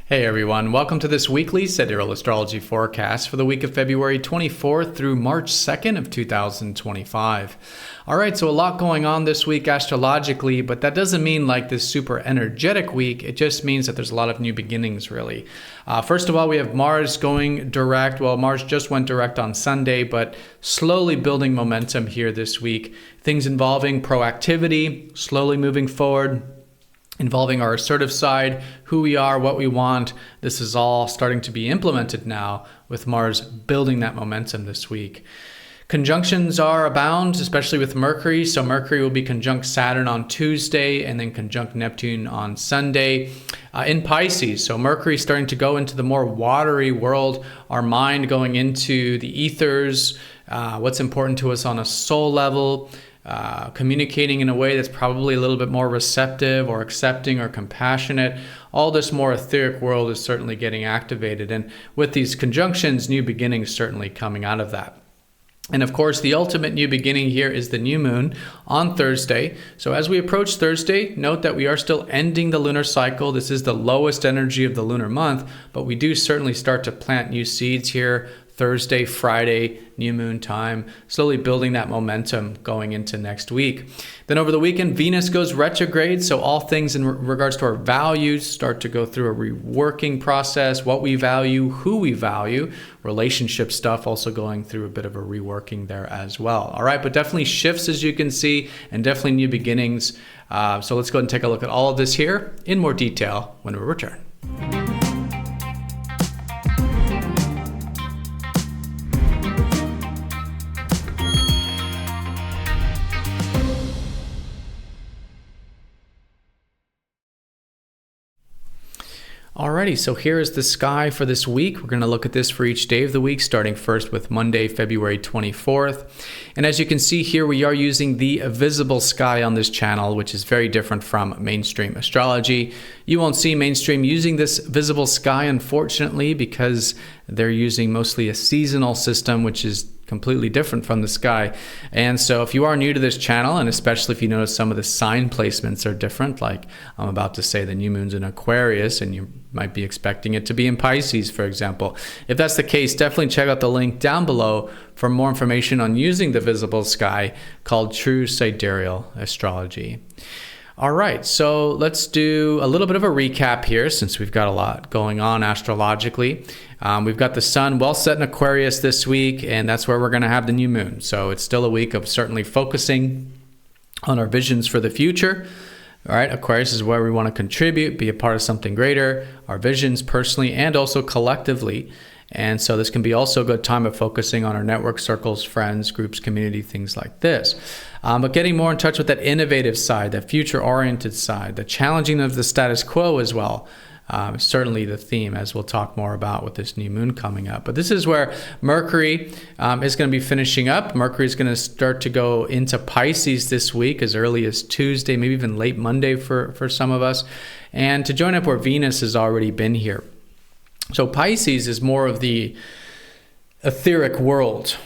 Hey everyone, welcome to this weekly Sidereal Astrology forecast for the week of February 24th through March 2nd of 2025. All right, so a lot going on this week astrologically, but that doesn't mean like this super energetic week. It just means that there's a lot of new beginnings, really. First of all, we have Mars going direct. Well, Mars just went direct on Sunday, but slowly building momentum here this week. Things involving proactivity, slowly moving forward, involving our assertive side, who we are, what we want. This is all starting to be implemented now with Mars building that momentum this week. Conjunctions are abound, especially with Mercury. So Mercury will be conjunct Saturn on Tuesday and then conjunct Neptune on Sunday in Pisces. So Mercury starting to go into the more watery world, our mind going into the ethers, what's important to us on a soul level, communicating in a way that's probably a little bit more receptive or accepting or compassionate. All this more etheric world is certainly getting activated. And with these conjunctions, new beginnings certainly coming out of that. And of course, the ultimate new beginning here is the new moon on Thursday. So as we approach Thursday, note that we are still ending the lunar cycle. This is the lowest energy of the lunar month, but we do certainly start to plant new seeds here. Thursday, Friday, new moon time, slowly building that momentum going into next week. Then over the weekend, Venus goes retrograde. So all things in regards to our values start to go through a reworking process, what we value, who we value, relationship stuff also going through a bit of a reworking there as well. All right, but definitely shifts as you can see and definitely new beginnings. So let's go ahead and take a look at all of this here in more detail when we return. Alrighty, so here is the sky for this week. We're going to look at this for each day of the week, starting first with Monday, February 24th. And as you can see here, we are using the visible sky on this channel, which is very different from mainstream astrology. You won't see mainstream using this visible sky, unfortunately, because they're using mostly a seasonal system, which is completely different from the sky. And so if you are new to this channel, and especially if you notice some of the sign placements are different, like I'm about to say the new moon's in Aquarius and you might be expecting it to be in Pisces, for example. If that's the case, definitely check out the link down below for more information on using the visible sky called True Sidereal Astrology. All right, so let's do a little bit of a recap here since we've got a lot going on astrologically. We've got the sun well set in Aquarius this week, and that's where we're going to have the new moon. So it's still a week of certainly focusing on our visions for the future. All right, Aquarius is where we want to contribute, be a part of something greater, our visions personally and also collectively. And so this can be also a good time of focusing on our network circles, friends, groups, community, things like this. But getting more in touch with that innovative side, that future-oriented side, the challenging of the status quo as well. Certainly the theme, as we'll talk more about with this new moon coming up. But this is where Mercury is going to be finishing up. Mercury is going to start to go into Pisces this week as early as Tuesday, maybe even late Monday for some of us. And to join up where Venus has already been here. So Pisces is more of the etheric world,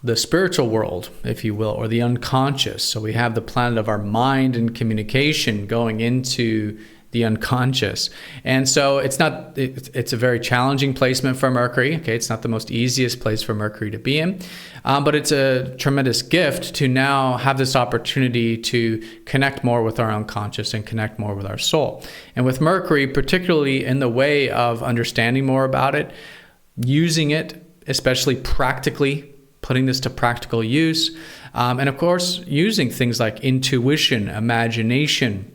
the spiritual world, if you will, or the unconscious. So we have the planet of our mind and communication going into the unconscious. And so it's a very challenging placement for Mercury. Okay, it's not the most easiest place for Mercury to be in, but it's a tremendous gift to now have this opportunity to connect more with our unconscious and connect more with our soul. And with Mercury, particularly in the way of understanding more about it, using it, especially practically, putting this to practical use, and of course, using things like intuition, imagination,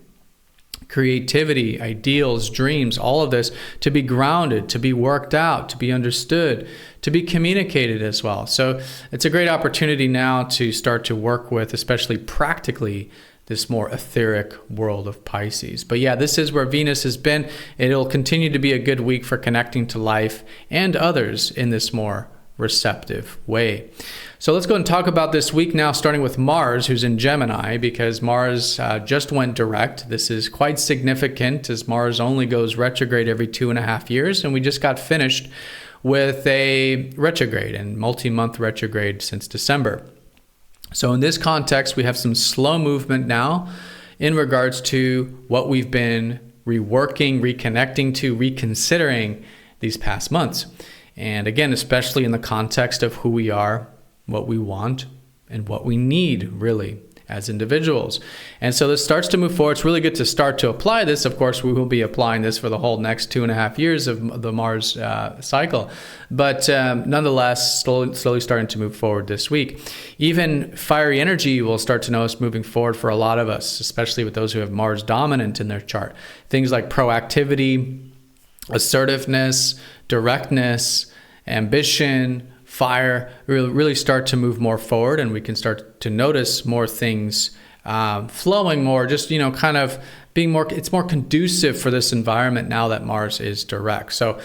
creativity, ideals, dreams, all of this to be grounded, to be worked out, to be understood, to be communicated as well. So it's a great opportunity now to start to work with, especially practically, this more etheric world of Pisces. But yeah, this is where Venus has been. It'll continue to be a good week for connecting to life and others in this more receptive way. So let's go and talk about this week now, starting with Mars, who's in Gemini, because Mars just went direct. This is quite significant as Mars only goes retrograde every 2.5 years, and we just got finished with a retrograde and multi-month retrograde since December. So in this context, we have some slow movement now in regards to what we've been reworking, reconnecting to, reconsidering these past months. And again, especially in the context of who we are, what we want, and what we need, really, as individuals. And so this starts to move forward. It's really good to start to apply this. Of course, we will be applying this for the whole next 2.5 years of the Mars cycle. But nonetheless, slowly starting to move forward this week. Even fiery energy will start to notice moving forward for a lot of us, especially with those who have Mars dominant in their chart. Things like proactivity, assertiveness, directness, ambition, fire really start to move more forward, and we can start to notice more things flowing more, just, kind of being more, it's more conducive for this environment now that Mars is direct. So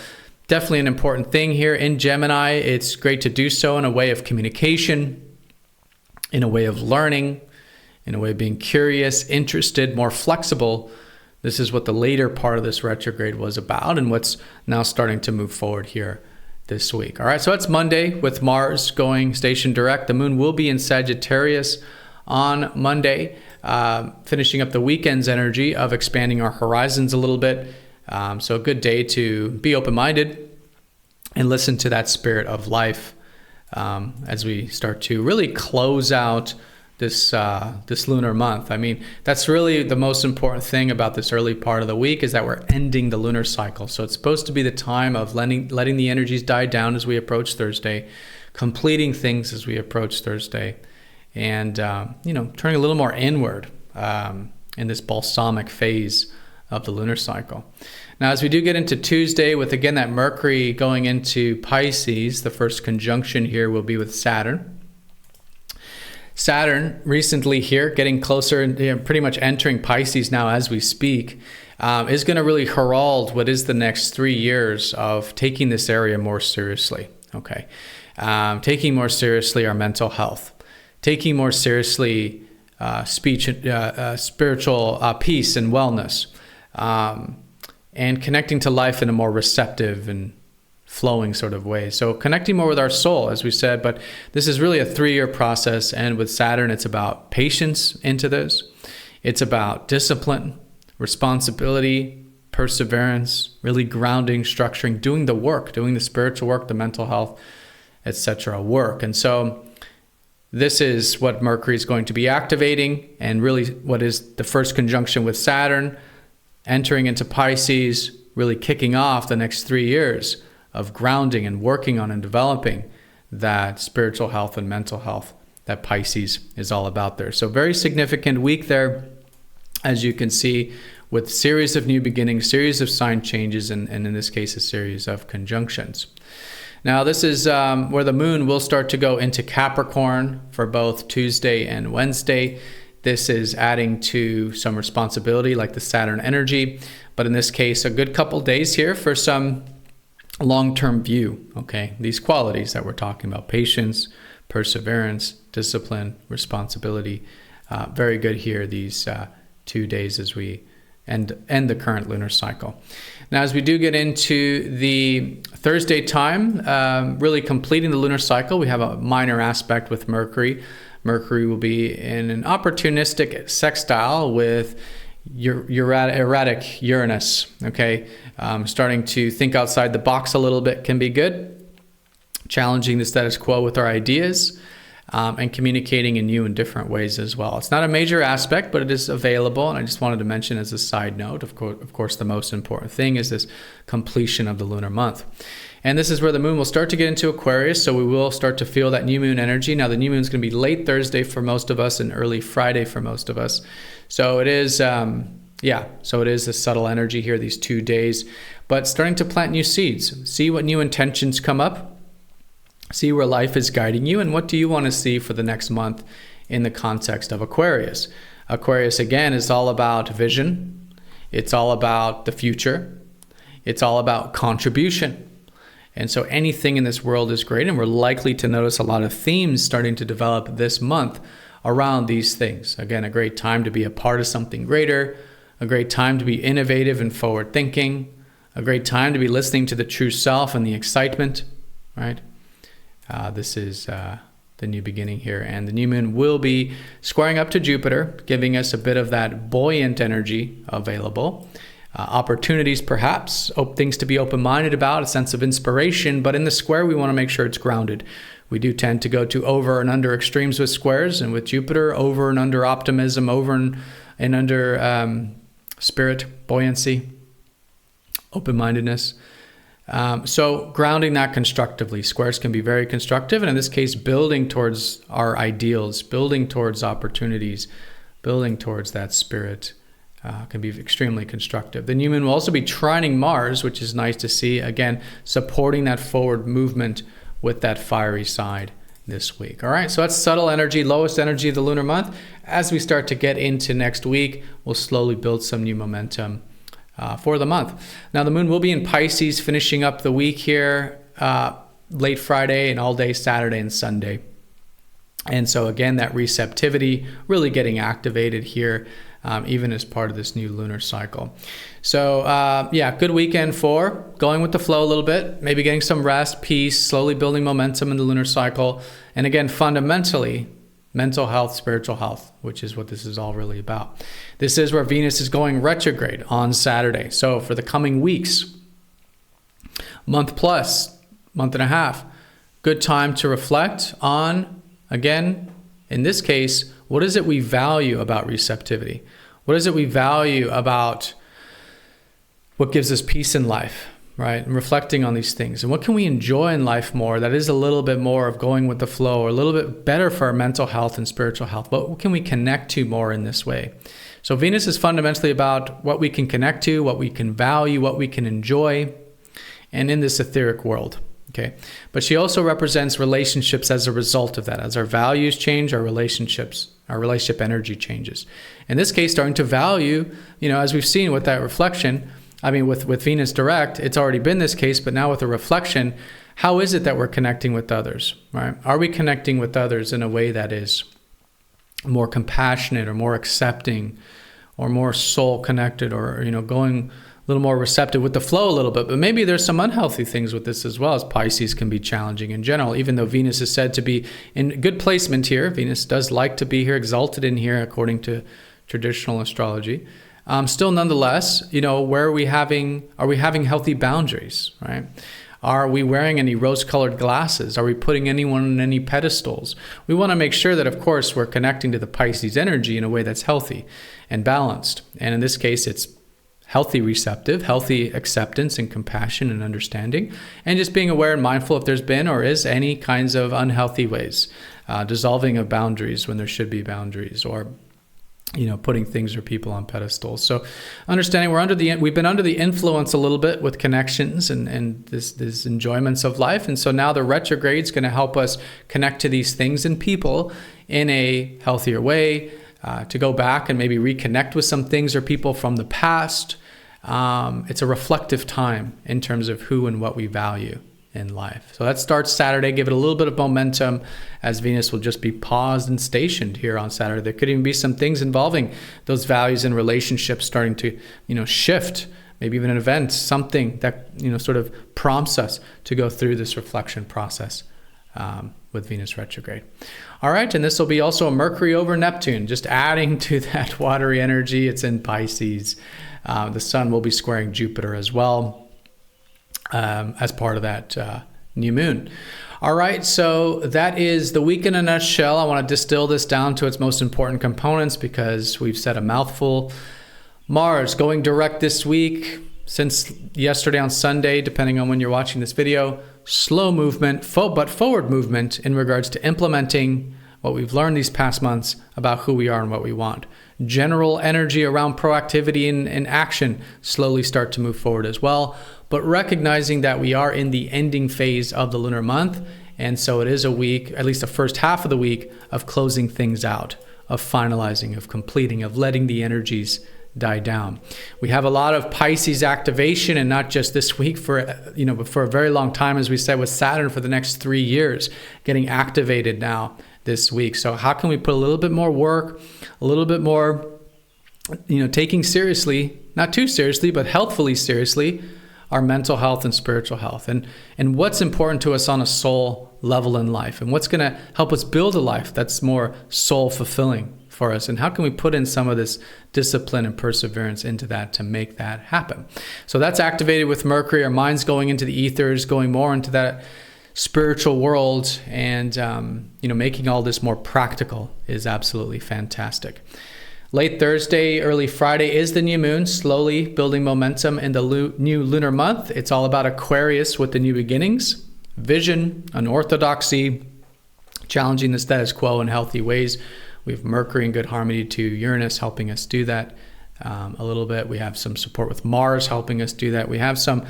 definitely an important thing here in Gemini. It's great to do so in a way of communication, in a way of learning, in a way of being curious, interested, more flexible. This is what the later part of this retrograde was about, and what's now starting to move forward here this week. All right, so it's Monday with Mars going station direct. The moon will be in Sagittarius on Monday, finishing up the weekend's energy of expanding our horizons a little bit. So a good day to be open-minded and listen to that spirit of life as we start to really close out this lunar month. I mean, that's really the most important thing about this early part of the week, is that we're ending the lunar cycle. So it's supposed to be the time of letting the energies die down as we approach Thursday, completing things as we approach Thursday, and turning a little more inward in this balsamic phase of the lunar cycle. Now, as we do get into Tuesday with, again, that Mercury going into Pisces, the first conjunction here will be with Saturn. Saturn recently here, getting closer and pretty much entering Pisces now as we speak, is going to really herald what is the next 3 years of taking this area more seriously. Okay, taking more seriously our mental health, taking more seriously spiritual peace and wellness, and connecting to life in a more receptive and flowing sort of way. So connecting more with our soul, as we said, but this is really a 3-year process. And with Saturn, it's about patience into this. It's about discipline, responsibility, perseverance, really grounding, structuring, doing the work, doing the spiritual work, the mental health, etc. work. And so this is what Mercury is going to be activating, and really what is the first conjunction with Saturn entering into Pisces, really kicking off the next 3 years of grounding and working on and developing that spiritual health and mental health that Pisces is all about there. So very significant week there, as you can see, with series of new beginnings, series of sign changes, and in this case, a series of conjunctions. Now, this is where the moon will start to go into Capricorn for both Tuesday and Wednesday. This is adding to some responsibility, like the Saturn energy, but in this case, a good couple days here for some long-term view, okay? These qualities that we're talking about: patience, perseverance, discipline, responsibility. Very good here, these 2 days as we end the current lunar cycle. Now, as we do get into the Thursday time, really completing the lunar cycle, we have a minor aspect with Mercury. Mercury will be in an opportunistic sextile with erratic Uranus, okay? Starting to think outside the box a little bit can be good. Challenging the status quo with our ideas, and communicating in new and different ways as well. It's not a major aspect, but it is available, and I just wanted to mention as a side note, of course, the most important thing is this completion of the lunar month. And this is where the moon will start to get into Aquarius, so we will start to feel that new moon energy. Now, the new moon is going to be late Thursday for most of us and early Friday for most of us. So it is, so it is a subtle energy here, these 2 days, but starting to plant new seeds. See what new intentions come up. See where life is guiding you, and what do you want to see for the next month in the context of Aquarius. Aquarius, again, is all about vision. It's all about the future. It's all about contribution. And so anything in this world is great, and we're likely to notice a lot of themes starting to develop this month around these things. Again, a great time to be a part of something greater, a great time to be innovative and forward thinking, a great time to be listening to the true self and the excitement, right? This is the new beginning here, and the new moon will be squaring up to Jupiter, giving us a bit of that buoyant energy available. opportunities, perhaps, things to be open-minded about, a sense of inspiration. But in the square, we want to make sure it's grounded. We do tend to go to over and under extremes with squares, and with Jupiter, over and under optimism, over and under spirit, buoyancy, open-mindedness. So grounding that constructively. Squares can be very constructive, and in this case, building towards our ideals, building towards opportunities, building towards that spirit can be extremely constructive. The new moon will also be trining Mars, which is nice to see. Again, supporting that forward movement with that fiery side this week. All right, so that's subtle energy, lowest energy of the lunar month. As we start to get into next week, we'll slowly build some new momentum for the month. Now, the moon will be in Pisces, finishing up the week here late Friday and all day Saturday and Sunday. And so again, that receptivity really getting activated here, even as part of this new lunar cycle. So yeah, good weekend for going with the flow a little bit, maybe getting some rest, peace, slowly building momentum in the lunar cycle. And again, fundamentally, mental health, spiritual health, which is what this is all really about. This is where Venus is going retrograde on Saturday. So for the coming weeks, month plus, month and a half, good time to reflect on, again, in this case, what is it we value about receptivity? What is it we value about what gives us peace in life, right? And reflecting on these things. And what can we enjoy in life more that is a little bit more of going with the flow, or a little bit better for our mental health and spiritual health? What can we connect to more in this way? So Venus is fundamentally about what we can connect to, what we can value, what we can enjoy, and in this etheric world. Okay, but she also represents relationships as a result of that. As our values change, our relationship energy changes. In this case, starting to value, as we've seen with that reflection, with Venus direct, it's already been this case, but now with a reflection, how is it that we're connecting with others, right? Are we connecting with others in a way that is more compassionate or more accepting or more soul connected, or, going a little more receptive with the flow a little bit? But maybe there's some unhealthy things with this as well, as Pisces can be challenging in general, even though Venus is said to be in good placement here. Venus does like to be here, exalted in here, according to traditional astrology. Still, nonetheless, where are we having healthy boundaries, right? Are we wearing any rose-colored glasses? Are we putting anyone on any pedestals? We want to make sure that, of course, we're connecting to the Pisces energy in a way that's healthy and balanced. And in this case, it's healthy receptive, healthy acceptance and compassion and understanding, and just being aware and mindful if there's been or is any kinds of unhealthy ways, dissolving of boundaries when there should be boundaries, or putting things or people on pedestals. So understanding we've been under the influence a little bit with connections and this enjoyments of life. And so now the retrograde is going to help us connect to these things and people in a healthier way, to go back and maybe reconnect with some things or people from the past. It's a reflective time in terms of who and what we value in life. So that starts Saturday. Give it a little bit of momentum, as Venus will just be paused and stationed here on Saturday. There could even be some things involving those values and relationships starting to, shift, maybe even an event, something that, sort of prompts us to go through this reflection process with Venus retrograde. All right, and this will be also a Mercury over Neptune, just adding to that watery energy. It's in Pisces. The sun will be squaring Jupiter as well, as part of that new moon. All right, so that is the week in a nutshell. I want to distill this down to its most important components because we've said a mouthful. Mars going direct this week since yesterday on Sunday, depending on when you're watching this video. Slow movement, but forward movement in regards to implementing what we've learned these past months about who we are and what we want. General energy around proactivity and action slowly start to move forward as well, but recognizing that we are in the ending phase of the lunar month, and so it is a week, at least the first half of the week, of closing things out, of finalizing, of completing, of letting the energies die down. We have a lot of Pisces activation, and not just this week, but for a very long time, as we said, with Saturn for the next 3 years getting activated now this week. So how can we put a little bit more work, a little bit more, taking seriously, not too seriously, but healthfully seriously, our mental health and spiritual health, and what's important to us on a soul level in life, and what's going to help us build a life that's more soul fulfilling for us, and how can we put in some of this discipline and perseverance into that to make that happen? So that's activated with Mercury. Our mind's going into the ethers, going more into that spiritual world, and making all this more practical is absolutely fantastic. Late Thursday, early Friday is the new moon, slowly building momentum in the new lunar month. It's all about Aquarius with the new beginnings, vision, unorthodoxy, challenging the status quo in healthy ways. We have Mercury in good harmony to Uranus helping us do that a little bit. We have some support with Mars helping us do that. We have some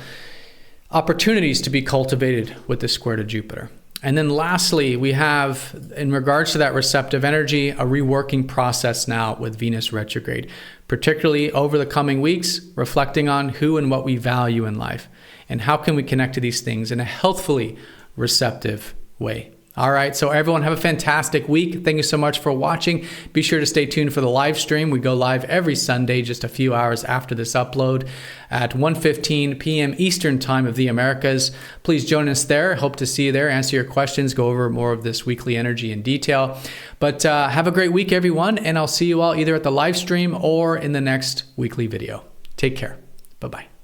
opportunities to be cultivated with the square to Jupiter. And then lastly, we have, in regards to that receptive energy, a reworking process now with Venus retrograde, particularly over the coming weeks, reflecting on who and what we value in life and how can we connect to these things in a healthfully receptive way. All right, so everyone have a fantastic week. Thank you so much for watching. Be sure to stay tuned for the live stream. We go live every Sunday, just a few hours after this upload at 1:15 p.m. Eastern Time of the Americas. Please join us there. Hope to see you there, answer your questions, go over more of this weekly energy in detail. But have a great week, everyone, and I'll see you all either at the live stream or in the next weekly video. Take care. Bye-bye.